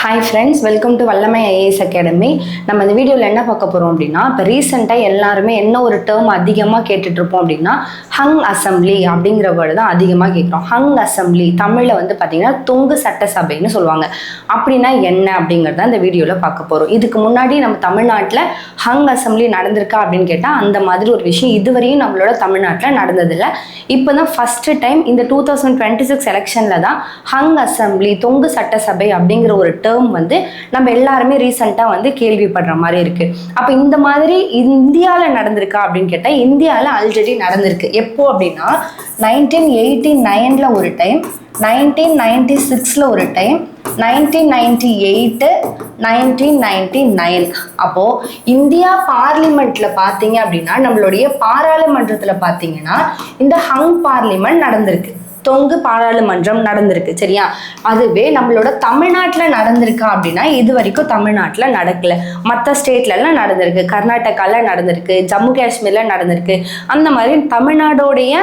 Hi friends, welcome to Vallamai IAS Academy. நம்ம இந்த வீடியோவில் என்ன பார்க்க போகிறோம் அப்படின்னா, இப்போ ரீசெண்டாக எல்லாருமே என்ன ஒரு டேர்ம் அதிகமாக கேட்டுட்ருப்போம் அப்படின்னா, ஹங் அசம்பிளி அப்படிங்கிற வேர்டு தான் அதிகமாக கேட்குறோம். ஹங் அசம்பிளி தமிழில் வந்து பார்த்திங்கன்னா தொங்கு சட்டசபைன்னு சொல்லுவாங்க. அப்படின்னா என்ன அப்படிங்கிறத இந்த வீடியோவில் பார்க்க போகிறோம். இதுக்கு முன்னாடி நம்ம தமிழ்நாட்டில் ஹங் அசம்பிளி நடந்திருக்கா அப்படின்னு கேட்டால் அந்த மாதிரி ஒரு விஷயம் இதுவரையும் நம்மளோட தமிழ்நாட்டில் நடந்ததில்லை. இப்போ தான் ஃபஸ்ட்டு டைம் இந்த 2026 எலெக்ஷனில் தான் ஹங் அசம்பிளி தொங்கு சட்டசபை அப்படிங்கிற ஒரு டேர்ம் வந்து நம்ம எல்லாருமே ரீசெண்டாக வந்து கேள்விப்படுற மாதிரி இருக்குது. அப்போ இந்த மாதிரி இந்தியாவில் நடந்திருக்கா அப்படின்னு கேட்டால் இந்தியாவில் ஆல்ரெடி நடந்திருக்கு. எப்போ அப்படின்னா 1989 ஒரு டைம், 1996 ஒரு டைம், 1998, 1999. அப்போது இந்தியா பார்லிமெண்ட்டில் பார்த்தீங்க அப்படின்னா நம்மளுடைய பாராளுமன்றத்தில் பார்த்தீங்கன்னா இந்த ஹங் பார்லிமெண்ட் நடந்திருக்கு, தொங்கு பாராளுமன்றம் நடந்திருக்கு. சரியா? அதுவே நம்மளோட தமிழ்நாட்டில் நடந்திருக்கா அப்படின்னா இது வரைக்கும் தமிழ்நாட்டில் நடக்கல. மற்ற ஸ்டேட்லலாம் நடந்திருக்கு, கர்நாடகாவில் நடந்திருக்கு, ஜம்மு காஷ்மீரில் நடந்திருக்கு. அந்த மாதிரி தமிழ்நாடோடைய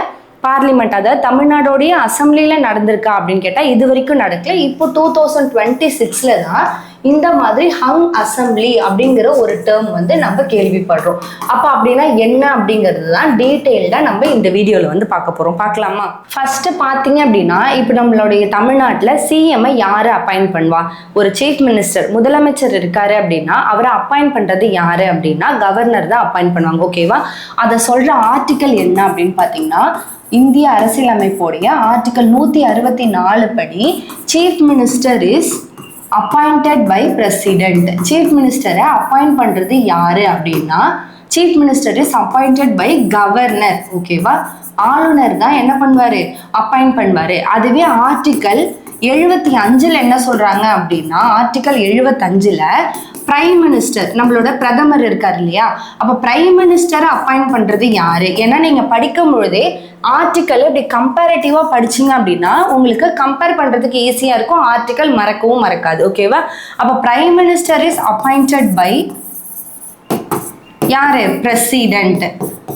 பார்லிமெண்ட், அதாவது தமிழ்நாடோடைய அசம்பிளியில் நடந்திருக்கா அப்படின்னு கேட்டால் இது வரைக்கும் நடக்கல. இப்போ 2026 தான் இந்த மாதிரி ஹங் அசம்பிளி அப்படிங்கிற ஒரு டேர்ம் வந்து நம்ம கேள்விப்படுறோம். அப்போ அப்படின்னா என்ன அப்படிங்கிறது தான் டீட்டெயில்டாக நம்ம இந்த வீடியோவில் வந்து பார்க்க போகிறோம். பார்க்கலாமா? ஃபர்ஸ்ட்டு பார்த்தீங்க அப்படின்னா இப்போ நம்மளுடைய தமிழ்நாட்டில் சிஎம்ஐ யார் அப்பாயிண்ட் பண்ணுவா? ஒரு சீஃப் மினிஸ்டர், முதலமைச்சர் இருக்காரு அப்படின்னா அவரை அப்பாயிண்ட் பண்ணுறது யார் அப்படின்னா கவர்னர் தான் அப்பாயிண்ட் பண்ணுவாங்க. ஓகேவா? அதை சொல்கிற ஆர்டிக்கல் என்ன அப்படின்னு பார்த்தீங்கன்னா இந்திய அரசியலமைப்போடைய ஆர்டிக்கல் 164 படி chief minister is appointed by president. Chief மினிஸ்டரை அப்பாயிண்ட் பண்ணுறது யாரு அப்படின்னா chief minister is appointed by governor. ஓகேவா? ஆளுநர் தான் என்ன பண்ணுவார்? அப்பாயிண்ட் பண்ணுவார். அதுவே ஆர்டிக்கல் 75 என்ன சொல்கிறாங்க அப்படின்னா ஆர்டிக்கல் 75 பிரைம் மினிஸ்டர், நம்மளோட பிரதமர் இருக்கார் இல்லையா, அப்போ பிரைம் மினிஸ்டரை அப்பாயிண்ட் பண்ணுறது யாரு? ஏன்னா நீங்கள் படிக்கும் பொழுதே ஆர்டிக்கல் இப்படி கம்பேரேட்டிவாக படிச்சிங்க அப்படின்னா உங்களுக்கு கம்பேர் பண்ணுறதுக்கு ஈஸியாக இருக்கும், ஆர்டிக்கல் மறக்கவும் மறக்காது. ஓகேவா? அப்போ prime minister is appointed by யாரு? பிரசிடென்ட்,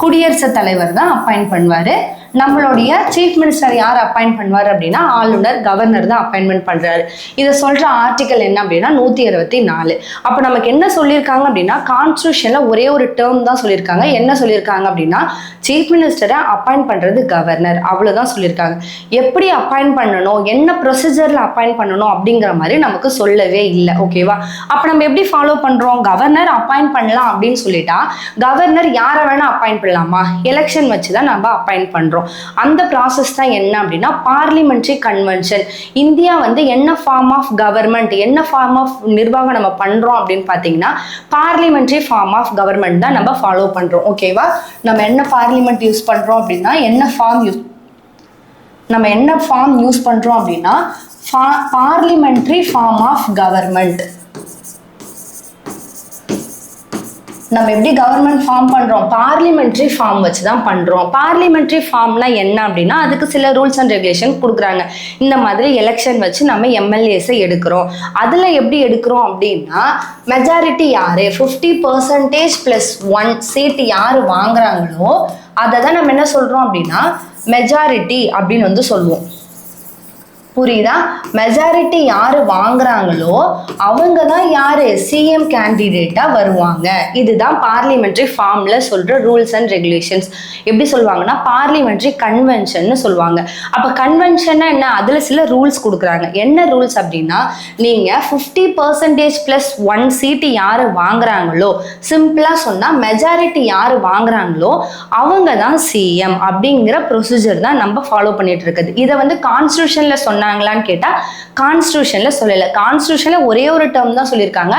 குடியரசுத் தலைவர் தான் அப்பாயிண்ட் பண்ணுவார். நம்மளுடைய சீஃப் மினிஸ்டர் யார் அப்பாயிண்ட் பண்ணுவார் அப்படின்னா ஆளுநர், கவர்னர் தான் அப்பாயின்மெண்ட் பண்ணுறாரு. இதை சொல்கிற ஆர்டிக்கல் என்ன அப்படின்னா 164. அப்போ நமக்கு என்ன சொல்லியிருக்காங்க அப்படின்னா கான்ஸ்டியூஷனில் ஒரே ஒரு டேர்ம் தான் சொல்லியிருக்காங்க. என்ன சொல்லியிருக்காங்க அப்படின்னா சீஃப் மினிஸ்டரை அப்பாயிண்ட் பண்ணுறது கவர்னர், அவ்வளோதான் சொல்லியிருக்காங்க. எப்படி அப்பாயிண்ட் பண்ணணும், என்ன ப்ரொசீஜரில் அப்பாயிண்ட் பண்ணணும் அப்படிங்கிற மாதிரி நமக்கு சொல்லவே இல்லை. ஓகேவா? அப்போ நம்ம எப்படி ஃபாலோ பண்ணுறோம்? கவர்னர் அப்பாயிண்ட் பண்ணலாம் அப்படின்னு சொல்லிட்டா கவர்னர் யாரை வேணால் அப்பாயிண்ட் பண்ணலாமா? எலெக்ஷன் வச்சு தான் நம்ம அப்பாயிண்ட் பண்ணுறோம். அந்த ப்ராசஸ் தான் என்ன அப்படின்னா பார்லிமெண்ட்ரி கன்வென்ஷன். இந்தியா வந்து என்ன ஃபார்ம் ஆஃப் கவர்மெண்ட், என்ன ஃபார்ம் ஆஃப் நிர்வாகம் நம்ம பண்றோம் அப்படின்னு பார்த்தீங்கன்னா பார்லிமெண்ட்ரி ஃபார்ம் ஆஃப் கவர்மெண்ட் தான் நம்ம ஃபாலோ பண்றோம். ஓகேவா? நம்ம என்ன பார்லிமெண்ட் யூஸ் பண்றோம் அப்படின்னா என்ன ஃபார்ம் யூஸ் பண்றோம் அப்படின்னா பார்லிமெண்ட்ரி ஃபார்ம் ஆஃப் கவர்மெண்ட். நம்ம எப்படி கவர்மெண்ட் ஃபார்ம் பண்ணுறோம்? பார்லிமெண்ட்ரி ஃபார்ம் வச்சு தான் பண்ணுறோம். பார்லிமெண்ட்ரி ஃபார்ம்னா என்ன அப்படின்னா அதுக்கு சில ரூல்ஸ் அண்ட் ரெகுலேஷன் கொடுக்குறாங்க. இந்த மாதிரி எலெக்ஷன் வச்சு நம்ம எம்எல்ஏஸை எடுக்கிறோம். அதில் எப்படி எடுக்கிறோம் அப்படின்னா மெஜாரிட்டி யார், 50% + 1 சீட்டு யார் வாங்குறாங்களோ அதை தான் நம்ம என்ன சொல்கிறோம் அப்படின்னா மெஜாரிட்டி அப்படின்னு வந்து சொல்லுவோம். புரியுதா? மெஜாரிட்டி யாரு வாங்குறாங்களோ அவங்க தான் யாரு? சிஎம் கேண்டிடேட்டா வருவாங்க. இதுதான் பார்லிமெண்ட்ரி ஃபார்ம்ல சொல்ற ரூல்ஸ் அண்ட் ரெகுலேஷன்ஸ். எப்படி சொல்லுவாங்கன்னா பார்லிமெண்ட்ரி கன்வென்ஷன் சொல்லுவாங்க. அப்ப கன்வென்ஷன்னா என்ன? அதுல சில ரூல்ஸ் கொடுக்குறாங்க. என்ன ரூல்ஸ் அப்படின்னா நீங்க 50% + 1 சீட்டு யாரு வாங்குறாங்களோ, சிம்பிளா சொன்னா மெஜாரிட்டி யாரு வாங்குறாங்களோ அவங்க தான் சிஎம் அப்படிங்கிற ப்ரொசீஜர் தான் நம்ம ஃபாலோ பண்ணிட்டு இருக்குது. இதை வந்து கான்ஸ்டியூஷன்ல சொன்னாங்களான்னு கேட்டா கான்ஸ்டியூஷன்ல சொல்லல. கான்ஸ்டியூஷன்ல ஒரே ஒரு டேர்ம் தான் சொல்லியிருக்காங்க.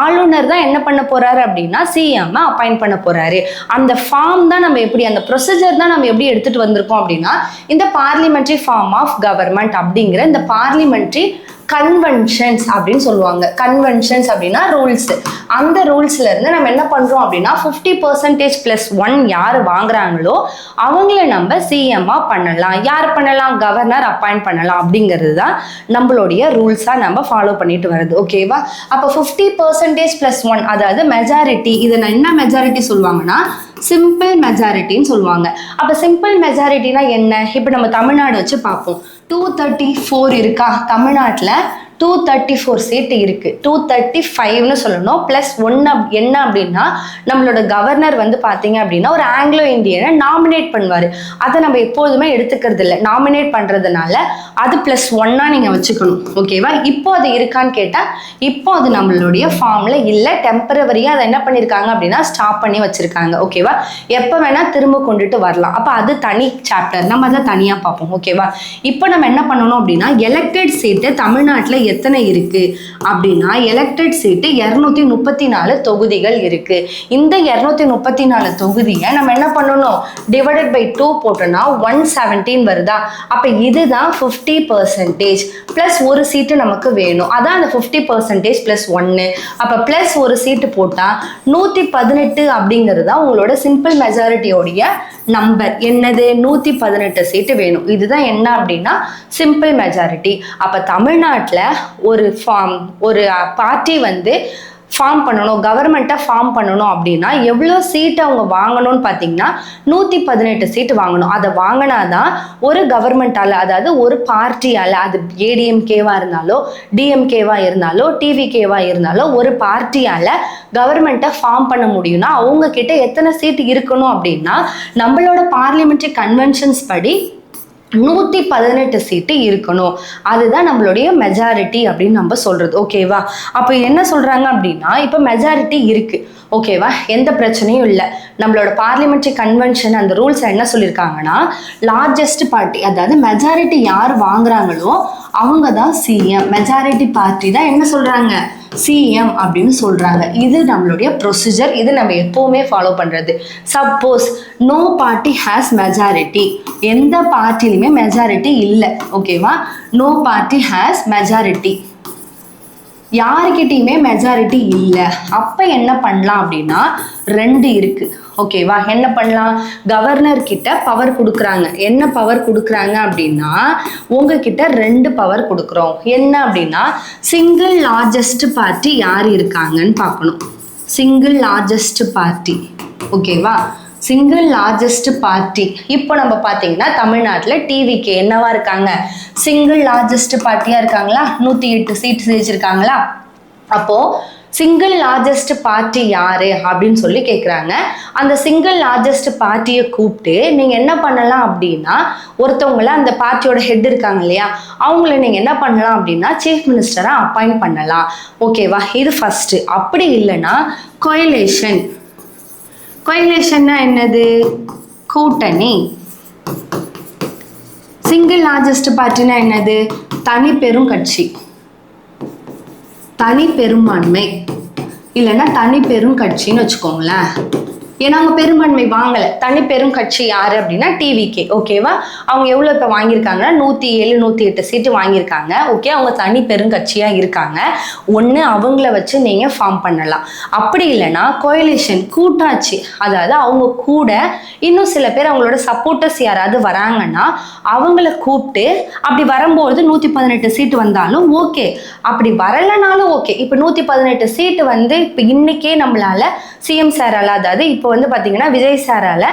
ஆளுநர் தான் என்ன பண்ண போறாரு அப்படின்னா சிஎம் அப்பாயிண்ட் பண்ண போறாரு. அந்த ஃபார்ம் தான் நம்ம எப்படி, அந்த ப்ரொசீஜர் தான் நம்ம எப்படி எடுத்துட்டு வந்திருக்கோம் அப்படின்னா இந்த பார்லிமெண்ட்ரி ஃபார்ம் ஆஃப் கவர்மெண்ட் அப்படிங்கிற இந்த பார்லிமெண்ட்ரி கன்வென்ஷன்ஸ் அப்படின்னு சொல்லுவாங்க. கன்வென்ஷன்ஸ் அப்படின்னா ரூல்ஸ். அந்த ரூல்ஸ்ல இருந்து நம்ம என்ன பண்றோம் அப்படின்னா 50% + 1 யார் வாங்குறாங்களோ அவங்கள நம்ம சிஎம்மா பண்ணலாம். யார் பண்ணலாம்? கவர்னர் அப்பாயிண்ட் பண்ணலாம். அப்படிங்கிறது தான் நம்மளுடைய ரூல்ஸா நம்ம ஃபாலோ பண்ணிட்டு வருது. ஓகேவா? அப்போ 50% + 1 அதாவது மெஜாரிட்டி. இதை என்ன மெஜாரிட்டி சொல்லுவாங்கன்னா சிம்பிள் மெஜாரிட்டின்னு சொல்லுவாங்க. அப்போ சிம்பிள் மெஜாரிட்டினா என்ன? இப்போ நம்ம தமிழ்நாடு வச்சு பார்ப்போம். 234 இருக்கா தமிழ்நாட்டில்? 234 சீட்டு இருக்கு. 235ன்னு சொல்லணும். ப்ளஸ் 1 என்ன அப்படின்னா நம்மளோட கவர்னர் வந்து பார்த்தீங்க அப்படின்னா ஒரு ஆங்கிலோ இந்தியனை நாமினேட் பண்ணுவார். அதை நம்ம எப்போதுமே எடுத்துக்கிறது இல்லை. நாமினேட் பண்ணுறதுனால அது ப்ளஸ் 1 நீங்கள் வச்சுக்கணும். ஓகேவா? இப்போ அது இருக்கான்னு கேட்டால் இப்போ அது நம்மளுடைய ஃபார்மில் இல்லை. டெம்பரவரியாக அதை என்ன பண்ணியிருக்காங்க அப்படின்னா ஸ்டாப் பண்ணி வச்சுருக்காங்க. ஓகேவா? எப்போ வேணால் திரும்ப கொண்டுட்டு வரலாம். அப்போ அது தனி சாப்டர், நம்ம அதை தனியாக பார்ப்போம். ஓகேவா? இப்போ நம்ம என்ன பண்ணணும் அப்படின்னா எலெக்டட் சீட்டு தமிழ்நாட்டில் எத்தனை இருக்கு அப்படின்னா எலெக்டட் சீட்டு 234 தொகுதிகள் இருக்கு. இந்த 234 தொகுதியை நம்ம என்ன பண்ணணும், டிவைடட் பை 2 போட்டோம்னா 117 வருதா? அப்ப இதுதான் 50% பிளஸ் ஒரு சீட்டு நமக்கு வேணும். அதான் அந்த 50% பிளஸ் 1. அப்ப பிளஸ் ஒரு சீட்டு போட்டா 118 அப்படிங்கிறது தான் உங்களோட சிம்பிள் மெஜாரிட்டியோடைய நம்பர். என்னது? 118 சீட்டு வேணும். இதுதான் என்ன அப்படின்னா சிம்பிள் மெஜாரிட்டி. அப்ப தமிழ்நாட்டில் ஒரு பார்ட்டி வந்து ஃபார்ம் பண்ணணும், கவர்மெண்ட்டை ஃபார்ம் பண்ணணும் அப்படின்னா எவ்வளோ சீட்டு அவங்க வாங்கணும்னு பார்த்தீங்கன்னா 118 சீட்டு வாங்கணும். அதை வாங்கினாதான் ஒரு கவர்மெண்ட்டால், அதாவது ஒரு பார்ட்டியால், அது ஏடிஎம்கேவாக இருந்தாலோ டிஎம்கேவா இருந்தாலோ டிவிகேவா இருந்தாலோ ஒரு பார்ட்டியால் கவர்மெண்ட்டை ஃபார்ம் பண்ண முடியும்னா அவங்க கிட்ட எத்தனை சீட்டு இருக்கணும் அப்படின்னா நம்மளோட பார்லிமெண்ட்ரி கன்வென்ஷன்ஸ் படி 118 சீட்டு இருக்கணும். அதுதான் நம்மளுடைய மெஜாரிட்டி அப்படின்னு நம்ம சொல்றது. ஓகேவா? அப்போ என்ன சொல்றாங்க அப்படின்னா இப்போ மெஜாரிட்டி இருக்கு. ஓகேவா? எந்த பிரச்சனையும் இல்லை. நம்மளோட பார்லிமெண்ட்ரி கன்வென்ஷன் அந்த ரூல்ஸ் என்ன சொல்லியிருக்காங்கன்னா லார்ஜஸ்ட் பார்ட்டி, அதாவது மெஜாரிட்டி யார் வாங்குறாங்களோ அவங்க தான் சிஎம். மெஜாரிட்டி பார்ட்டி தான் என்ன சொல்றாங்க, சிஎம் அப்படின்னு சொல்றாங்க. இது நம்மளுடைய ப்ரொசீஜர். இது நம்ம எப்பவுமே ஃபாலோ பண்றது. Suppose no party has majority, எந்த பார்ட்டிலுமே மெஜாரிட்டி இல்லை. ஓகேவா? நோ பார்ட்டி ஹேஸ் மெஜாரிட்டி, யாருக்கிட்டையுமே மெஜாரிட்டி இல்லை. அப்போ என்ன பண்ணலாம் அப்படின்னா 2 இருக்கு. ஓகேவா? என்ன பண்ணலாம், கவர்னர் கிட்ட பவர் கொடுக்குறாங்க. என்ன பவர் கொடுக்குறாங்க அப்படின்னா உங்ககிட்ட 2 பவர் கொடுக்குறோம். என்ன அப்படின்னா சிங்கிள் லார்ஜஸ்ட் பார்ட்டி யார் இருக்காங்கன்னு பார்க்கணும். Single largest party. ஓகேவா? Single largest party. இப்போ நம்ம பார்த்தீங்கன்னா தமிழ்நாட்டில் டிவிகே என்னவா இருக்காங்க, சிங்கிள் லார்ஜஸ்ட் பார்ட்டியா இருக்காங்களா? 108 சீட் ஜெயிச்சிருக்காங்களா? அப்போ சிங்கிள் லார்ஜஸ்ட் பார்ட்டி யாரு அப்படின்னு சொல்லி கேட்குறாங்க. அந்த சிங்கிள் லார்ஜஸ்ட் பார்ட்டியை கூப்பிட்டு நீங்கள் என்ன பண்ணலாம் அப்படின்னா ஒருத்தவங்கள அந்த பார்ட்டியோட ஹெட் இருக்காங்க இல்லையா, அவங்கள நீங்கள் என்ன பண்ணலாம் அப்படின்னா சீஃப் மினிஸ்டராக அப்பாயிண்ட் பண்ணலாம். ஓகேவா? இது ஃபர்ஸ்ட். அப்படி இல்லைன்னா கோயலேஷன். கோயலேஷன்னா என்னது? கூட்டணி. சிங்கிள் லார்ஜஸ்ட் பார்ட்டினா என்னது? தனி பெரும் கட்சி, தனி பெரும்பான்மை, இல்லைன்னா தனி பெரும் கட்சின்னு வச்சுக்கோங்களேன். ஏன்னா அவங்க பெரும்பான்மை வாங்கலை. தனி பெரும் கட்சி யாரு அப்படின்னா டிவிகே. ஓகேவா? அவங்க எவ்வளோ இப்போ வாங்கியிருக்காங்கன்னா 107 108 சீட்டு வாங்கியிருக்காங்க. ஓகே, அவங்க தனி பெருங்கட்சியாக இருக்காங்க. ஒன்று அவங்கள வச்சு நீங்கள் ஃபார்ம் பண்ணலாம். அப்படி இல்லைன்னா கோயலிஷன், கூட்டாட்சி, அதாவது அவங்க கூட இன்னும் சில பேர் அவங்களோட சப்போர்ட்டர்ஸ் யாராவது வராங்கன்னா அவங்கள கூப்பிட்டு, அப்படி வரும்போது 118 சீட்டு வந்தாலும் ஓகே, அப்படி வரலைனாலும் ஓகே. இப்போ 118 சீட்டு வந்து இப்போ இன்னைக்கே நம்மளால சிஎம் சாரால, அதாவது இப்போ வந்து பார்த்தீங்கன்னா விஜய் சாரால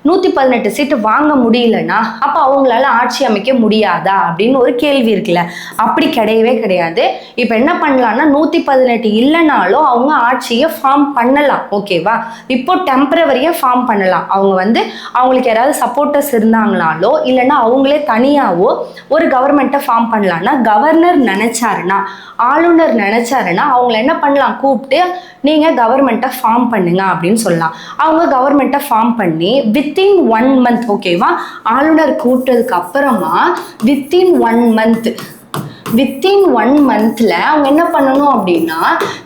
118 சீட்டு வாங்க முடியலன்னா அப்போ அவங்களால ஆட்சி அமைக்க முடியாதா அப்படின்னு ஒரு கேள்வி இருக்குல்ல. அப்படி கிடையவே கிடையாது. இப்போ என்ன பண்ணலாம்னா 118 இல்லைனாலும் அவங்க ஆட்சியை ஃபார்ம் பண்ணலாம். ஓகேவா? இப்போ டெம்பரவரியாக ஃபார்ம் பண்ணலாம். அவங்க வந்து அவங்களுக்கு யாராவது சப்போர்ட்டர்ஸ் இருந்தாங்கனாலோ இல்லைன்னா அவங்களே தனியாகவோ ஒரு கவர்மெண்ட்டை ஃபார்ம் பண்ணலாம்னா கவர்னர் நினைச்சாருன்னா, ஆளுநர் நினைச்சாருன்னா அவங்கள என்ன பண்ணலாம், கூப்பிட்டு நீங்கள் கவர்மெண்ட்டை ஃபார்ம் பண்ணுங்க அப்படின்னு சொல்லலாம். அவங்க கவர்மெண்ட்டை ஃபார்ம் பண்ணி வித்தின் 1 மந்த், ஓகேவா, ஆளுநர் கூப்பிட்டதுக்கு அப்புறமா வித்தின் 1 மந்த்ல அவங்க என்ன பண்ணணும் அப்படின்னா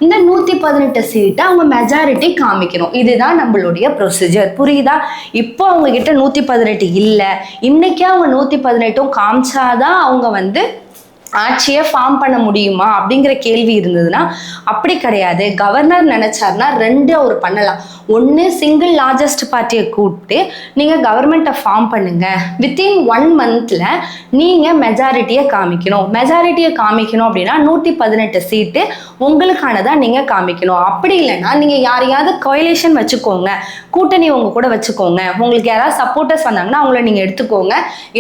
இந்த 118 சீட்டை அவங்க மெஜாரிட்டி காமிக்கணும். இதுதான் நம்மளுடைய ப்ரொசீஜர். புரியுதா? இப்போ அவங்க கிட்ட 118 இல்லை, இன்னைக்கே அவங்க 118 காமிச்சாதான் அவங்க வந்து ஆட்சியை ஃபார்ம் பண்ண முடியுமா அப்படிங்கிற கேள்வி இருந்ததுன்னா அப்படி கிடையாது. கவர்னர் நினைச்சாருன்னா 2 அவர் பண்ணலாம். ஒன்று, சிங்கிள் லார்ஜஸ்ட் பார்ட்டியை கூப்பிட்டு நீங்கள் கவர்மெண்ட்டை ஃபார்ம் பண்ணுங்க, வித்தின் 1 மந்த்ல நீங்கள் மெஜாரிட்டியை காமிக்கணும். மெஜாரிட்டியை காமிக்கணும் அப்படின்னா 118 சீட்டு உங்களுக்கானதான் நீங்கள் காமிக்கணும். அப்படி இல்லைன்னா நீங்கள் யாரையாவது கோயலேஷன் வச்சுக்கோங்க, கூட்டணி உங்க கூட வச்சுக்கோங்க. உங்களுக்கு யாராவது சப்போர்ட்டர்ஸ் வந்தாங்கன்னா அவங்கள நீங்கள் எடுத்துக்கோங்க.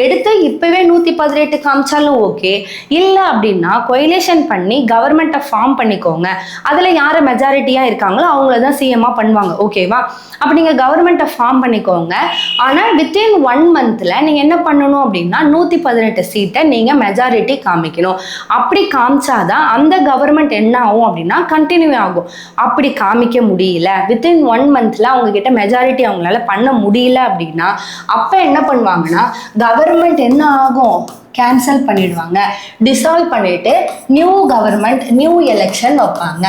எடுத்து இப்போவே 118 காமிச்சாலும் ஓகே, இல்லை அப்படின்னா கொயிலேஷன் பண்ணி கவர்மெண்ட்டை ஃபார்ம் பண்ணிக்கோங்க, அதில் யார் மெஜாரிட்டியாக இருக்காங்களோ அவங்கள தான் சிஎம்மாக பண்ணுவாங்க. ஓகேவா? அப்போ நீங்கள் கவர்மெண்ட்டை ஃபார்ம் பண்ணிக்கோங்க. ஆனால் வித்தின் 1 மந்த்தில் நீங்கள் என்ன பண்ணணும் அப்படின்னா 118 சீட்டை நீங்கள் மெஜாரிட்டி காமிக்கணும். அப்படி காமிச்சாதான் அந்த கவர்மெண்ட் என்ன ஆகும் அப்படின்னா கண்டினியூ ஆகும். அப்படி காமிக்க முடியல, வித்தின் 1 மந்த்தில் அவங்கக்கிட்ட மெஜாரிட்டி அவங்களால பண்ண முடியல அப்படின்னா அப்போ என்ன பண்ணுவாங்கன்னா கவர்மெண்ட் என்ன ஆகும், கேன்சல் பண்ணிடுவாங்க, டிசால்வ் பண்ணிட்டு நியூ கவர்மெண்ட் நியூ எலெக்ஷன் வைப்பாங்க.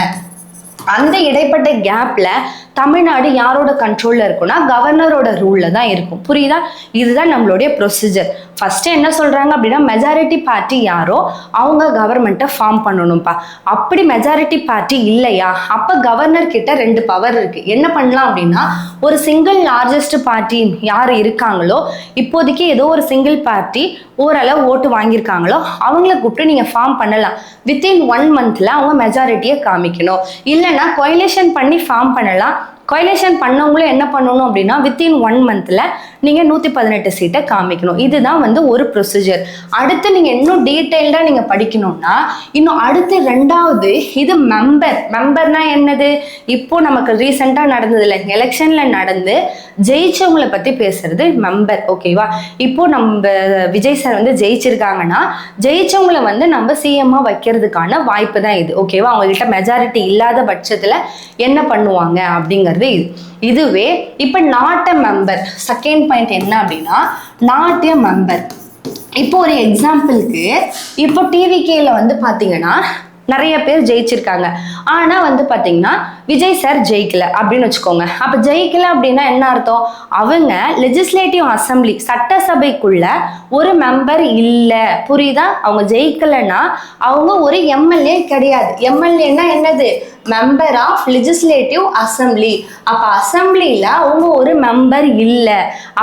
அந்த இடைப்பட்ட கேப்ல தமிழ்நாடு யாரோட கண்ட்ரோல்ல இருக்கும்னா கவர்னரோட ரூல்ல தான் இருக்கும். புரியுதா? இதுதான் நம்மளுடைய ப்ரொசீஜர். ஃபர்ஸ்ட் என்ன சொல்றாங்க அப்படின்னா மெஜாரிட்டி பார்ட்டி யாரோ அவங்க கவர்மெண்ட்டை ஃபார்ம் பண்ணணும்ப்பா. அப்படி மெஜாரிட்டி பார்ட்டி இல்லையா, அப்ப கவர்னர் கிட்ட 2 பவர் இருக்கு. என்ன பண்ணலாம் அப்படின்னா ஒரு சிங்கிள் லார்ஜஸ்ட் பார்ட்டி யார் இருக்காங்களோ, இப்போதைக்கு ஏதோ ஒரு சிங்கிள் பார்ட்டி ஓரளவு ஓட்டு வாங்கியிருக்காங்களோ அவங்கள கூப்பிட்டு நீங்க ஃபார்ம் பண்ணலாம். வித்தின் 1 மந்த்ல அவங்க மெஜாரிட்டியை காமிக்கணும். இல்லைன்னா கொயிலேஷன் பண்ணி ஃபார்ம் பண்ணலாம். கொயிலேஷன் பண்ணவங்களும் என்ன பண்ணணும் அப்படின்னா வித்தின் 1 மந்த்ல நீங்க 118 சீட்டை காமிக்கணும். இதுதான் ஒரு ப்ரொசீஜர். அடுத்து நீங்க இன்னும் டீட்டெயில்டா நீங்க படிக்கணும்னா இன்னும் அடுத்து 2வது இது மெம்பர்னா என்னது, இப்போ நமக்கு ரீசெண்டா நடந்ததுல எலெக்ஷன்ல நடந்து ஜெயிச்சவங்களை பத்தி பேசுறது மெம்பர். ஓகேவா? இப்போ நம்ம விஜய் சார் ஜெயிச்சிருக்காங்கன்னா ஜெயிச்சவங்களை நம்ம சிஎம்மா வைக்கிறதுக்கான வாய்ப்பு தான் இது. ஓகேவா? அவங்ககிட்ட மெஜாரிட்டி இல்லாத பட்சத்துல என்ன பண்ணுவாங்க அப்படிங்கிறது இது. இதுவே இப்ப not a member, second point என்ன அப்படின்னா நாட் எ மெம்பர். இப்போ ஒரு எக்ஸாம்பிளுக்கு இப்போ டிவிகேல பாத்தீங்கன்னா நிறைய பேர் ஜெயிச்சிருக்காங்க. ஆனா பாத்தீங்கன்னா விஜய் சார் ஜெயிக்கல அப்படின்னு வச்சுக்கோங்க. அப்ப ஜெயிக்கல அப்படின்னா என்ன அர்த்தம், அவங்க லெஜிஸ்லேட்டிவ் அசம்பிளி சட்டசபைக்குள்ள ஒரு மெம்பர் இல்ல. புரியுதா? அவங்க ஜெயிக்கலன்னா அவங்க ஒரு எம்எல்ஏ கிடையாது. எம்எல்ஏன்னா என்னது, மெம்பர் ஆஃப் லெஜிஸ்லேட்டிவ் அசம்பிளி. அப்ப அசம்பிளியில அவங்க ஒரு மெம்பர் இல்ல.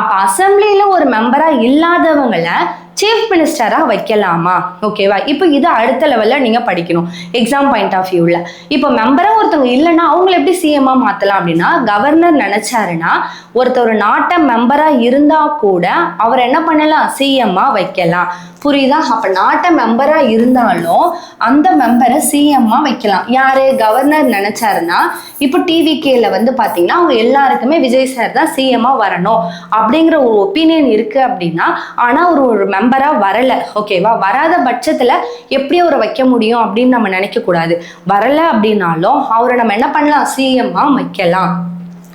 அப்ப அசம்பிளியில ஒரு மெம்பரா இல்லாதவங்களை சீஃப் மினிஸ்டரா வைக்கலாமா? ஓகேவா? இப்போ இது அடுத்த லெவல்ல நீங்க படிக்கணும் எக்ஸாம் பாயிண்ட் ஆஃப் வியூல. இப்போ மெம்பரா ஒருத்தவங்க இல்லைன்னா அவங்களை எப்படி சிஎம்மா மாத்தலாம் அப்படின்னா கவர்னர் நினைச்சாருன்னா ஒருத்தர் நாட்டை மெம்பரா இருந்தா கூட அவர் என்ன பண்ணலாம், சிஎம்மா வைக்கலாம். புரியுதா? அப்ப நாட்டை மெம்பரா இருந்தாலும் அந்த மெம்பரை சிஎம்மா வைக்கலாம். யாரு, கவர்னர் நினைச்சாருன்னா இப்போ டிவிகேல பாத்தீங்கன்னா அவங்க எல்லாருக்குமே விஜய் சார் தான் சிஎம்மா வரணும் அப்படிங்கிற ஒரு ஒப்பீனியன் இருக்கு அப்படின்னா ஆனா ஒரு மெம்பரா வரல. ஓகேவா? வராத பட்சத்துல எப்படி அவரை வைக்க முடியும் அப்படின்னு நம்ம நினைக்க கூடாது. வரல அப்படின்னாலும் அவரை நம்ம என்ன பண்ணலாம், சிஎம்மா வைக்கலாம்.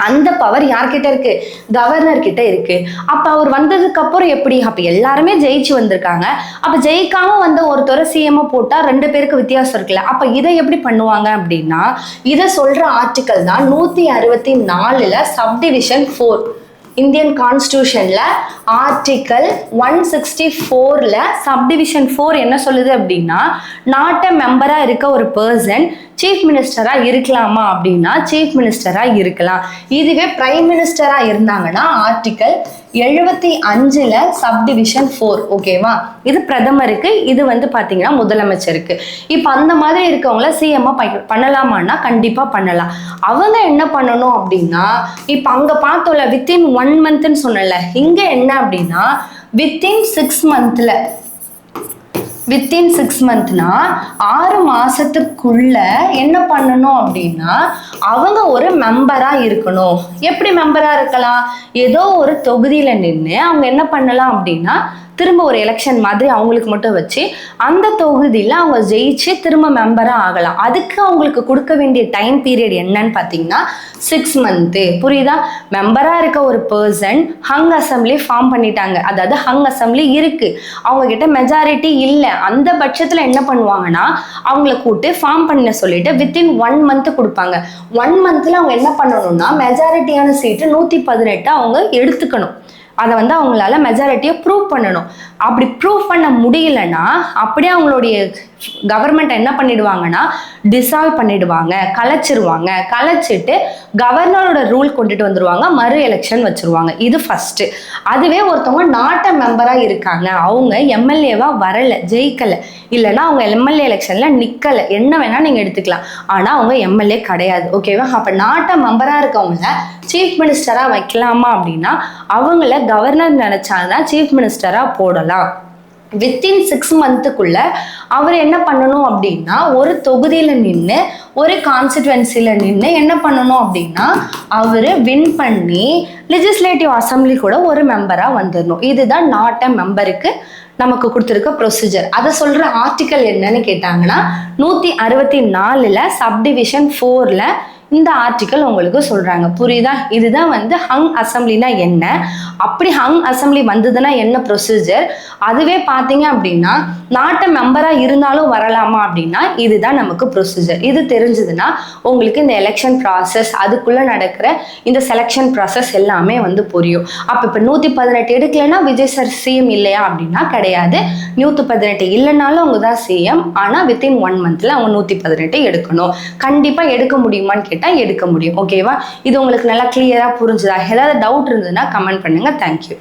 அந்த பவர் யார்கிட்ட இருக்கு, கவர்னர் கிட்ட இருக்கு. அப்ப அவர் வந்ததுக்கு அப்புறம் எப்படி, அப்ப எல்லாருமே ஜெயிச்சு வந்திருக்காங்க. அப்ப ஜெயிக்காம ஒருத்தர சிஎம் போட்டா 2 பேருக்கு வித்தியாசம் இருக்குல்ல. அப்ப இதை எப்படி பண்ணுவாங்க அப்படின்னா இதை சொல்ற ஆர்டிக்கல் தான் 164ல சப்டிவிஷன் 4 இந்தியன் கான்ஸ்டிடியூஷன்ல ஆர்டிக்கல் 164ல சப்டிவிஷன் 4 என்ன சொல்லுது அப்படின்னா நாட்டை மெம்பரா இருக்க ஒரு பர்சன் சீஃப் மினிஸ்டரா இருக்கலாமா அப்படின்னா சீஃப் மினிஸ்டரா இருக்கலாம். இதுவே பிரைம் மினிஸ்டரா இருந்தாங்கன்னா ஆர்டிக்கல் 75ல சப்டிவிஷன் 4. ஓகேவா? இது பிரதமருக்கு, இது பாத்தீங்கன்னா முதலமைச்சருக்கு. இப்ப அந்த மாதிரி இருக்கவங்கள சிஎம்மா பண்ணலாமான்னா கண்டிப்பா பண்ணலாம். அவங்க என்ன பண்ணணும் அப்படின்னா இப்ப அங்க பார்த்தோம்ல வித்தின் 1 மந்த்ன்னு சொன்னல, இங்க என்ன அப்படின்னா வித்தின் 6 மந்த்ல. வித்தின் 6 மந்த்னா 6 மாசத்துக்குள்ள என்ன பண்ணணும் அப்படின்னா அவங்க ஒரு மெம்பரா இருக்கணும். எப்படி மெம்பரா இருக்கலாம், ஏதோ ஒரு தொகுதியில நின்று அவங்க என்ன பண்ணலாம் அப்படின்னா திரும்ப ஒரு எலெக்ஷன் மாதிரி அவங்களுக்கு மட்டும் வச்சு அந்த தொகுதியில் அவங்க ஜெயிச்சு திரும்ப மெம்பராக ஆகலாம். அதுக்கு அவங்களுக்கு கொடுக்க வேண்டிய டைம் பீரியட் என்னன்னு பார்த்தீங்கன்னா 6 மந்த்து. புரியுதா? மெம்பராக இருக்க ஒரு பர்சன் ஹங் அசம்பிளி ஃபார்ம் பண்ணிட்டாங்க, அதாவது ஹங் அசம்பிளி இருக்கு, அவங்க கிட்ட மெஜாரிட்டி இல்லை. அந்த பட்சத்தில் என்ன பண்ணுவாங்கன்னா அவங்கள கூப்பிட்டு ஃபார்ம் பண்ண சொல்லிட்டு வித்தின் 1 மந்த் கொடுப்பாங்க. 1 மந்த்ல அவங்க என்ன பண்ணணும்னா மெஜாரிட்டியான சீட்டு 118 அவங்க எடுத்துக்கணும். அதை அவங்களால மெஜாரிட்டியை ப்ரூவ் பண்ணணும். அப்படி ப்ரூவ் பண்ண முடியலன்னா அப்படியே அவங்களுடைய கவர்மெண்ட் என்ன பண்ணிடுவாங்கன்னா டிசால்வ் பண்ணிடுவாங்க, கலைச்சிருவாங்க. கலைச்சிட்டு கவர்னரோட ரூல் கொண்டுட்டு வந்துருவாங்க, மறு எலெக்ஷன் வச்சிருவாங்க. இது ஃபர்ஸ்ட். அதுவே ஒருத்தவங்க நாட்ட மெம்பரா இருக்காங்க, அவங்க எம்எல்ஏவா வரல, ஜெயிக்கல, இல்லைன்னா அவங்க எம்எல்ஏ எலெக்ஷன்ல நிக்கல, என்ன வேணா நீங்க எடுத்துக்கலாம், ஆனா அவங்க எம்எல்ஏ கிடையாது. ஓகேவா? அப்ப நாட்ட மெம்பரா இருக்கவங்க சீஃப் மினிஸ்டரா வைக்கலாமா அப்படின்னா அவங்கள கவர்னர் நினைச்சாதான் சீஃப் மினிஸ்டரா போடலாம். வித்தின் 6 மந்த்துக்குள்ள அவர் என்ன பண்ணணும் அப்படின்னா ஒரு தொகுதியில் நின்று ஒரு கான்ஸ்டிடுவன்சியில் நின்று என்ன பண்ணணும் அப்படின்னா அவர் வின் பண்ணி லெஜிஸ்லேட்டிவ் அசம்பிளி கூட ஒரு மெம்பராக வந்துடணும். இதுதான் நாட் அ மெம்பருக்கு நமக்கு கொடுத்துருக்க ப்ரொசீஜர். அதை சொல்கிற ஆர்டிக்கல் என்னன்னு கேட்டாங்கன்னா 164 சப்டிவிஷன் 4 இந்த ஆர்டிக்கல் உங்களுக்கு சொல்றாங்க. புரியுதா? இதுதான் வந்து ஹங் அசம்பிளினா என்ன, அப்படி ஹங் அசம்பிளி வந்ததுன்னா என்ன ப்ரொசீஜர், அதுவே பார்த்தீங்க அப்படின்னா நாட்டு மெம்பரா இருந்தாலும் வரலாமா அப்படின்னா இதுதான் நமக்கு ப்ரொசீஜர். இது தெரிஞ்சதுன்னா உங்களுக்கு இந்த எலெக்ஷன் ப்ராசஸ் அதுக்குள்ள நடக்கிற இந்த செலெக்ஷன் ப்ராசஸ் எல்லாமே வந்து புரியும். அப்போ இப்போ 118 எடுக்கலைன்னா விஜய் சார் சிஎம் இல்லையா அப்படின்னா கிடையாது. 118 இல்லைனாலும் அவங்க தான் சிஎம். ஆனால் வித்தின் 1 மந்த்ல அவங்க 118 எடுக்கணும். கண்டிப்பாக எடுக்க முடியுமான்னு கேட்டால் எடுக்க முடியும். ஓகேவா? இது உங்களுக்கு நல்லா கிளியரா புரிஞ்சுதா? ஏதாவது டவுட் இருந்ததுன்னா கமெண்ட் பண்ணுங்க. தேங்க்யூ.